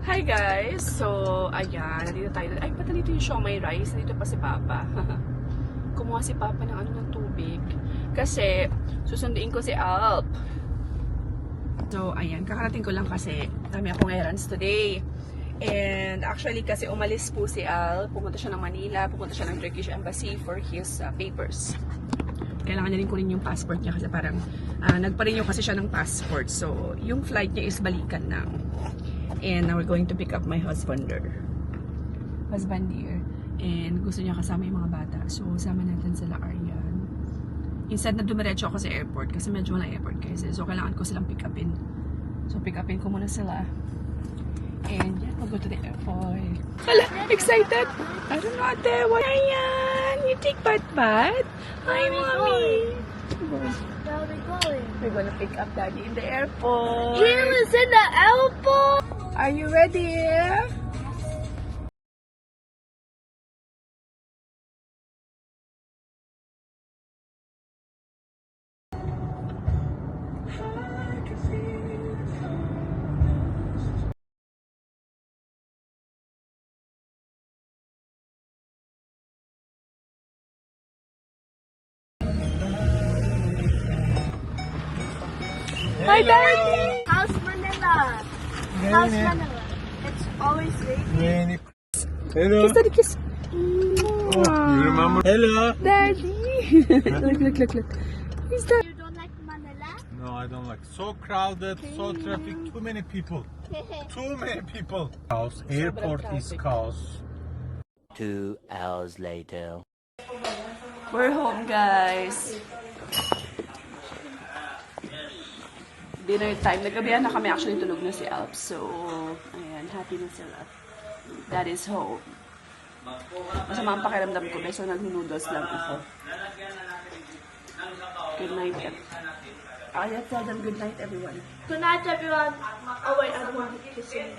Hi guys! So, ayan, nandito tayo. Ay, pati dito yung siomai rice. Nandito pa si Papa. Kumuha si Papa ng ng tubig. Kasi, susunduin ko si Alp. So, ayan, kakarating ko lang kasi dami akong errands today. And actually, kasi umalis po si Alp. Pumunta siya ng Manila. Pumunta siya ng Turkish Embassy for his papers. Kailangan niya rin kunin yung passport niya kasi parang nagpa-renew kasi siya ng passport. So, yung flight niya is balikan na. And now we're going to pick up my husbander. Husbandier. And gusto niya kasama yung mga bata. So, sama natin sila Aryan. Instead na dumiretso ako sa airport kasi medyo walang airport kasi. So, kailangan ko silang pick upin. So, pick upin ko muna sila. And yeah, we'll go to the airport. Hala, excited! I don't know, ate. What? Aryan! You take bath? Hi, mommy! Where are we going? We're gonna pick up Daddy in the airport. He was in the airport. Are you ready? Hi, Daddy! How's Manila? How's Manila? It's always raining. Hello. Kiss, Daddy, kiss. Oh, you remember? Hello. Daddy! look. Who's that? You don't like Manila? No, I don't like. So crowded, so traffic, too many people. Too many people. House, airport is chaos. 2 hours later. We're home, guys. Dinner time. Naggabihan na kami. Actually, tulog na si Alp. So, ayan. Happy na sila. That is home. Masama ang pakiramdam ko. So, nag-noodles lang ako. Good night. Let's tell them good night, everyone. Good night, everyone. Oh, wait, I don't want to kiss you.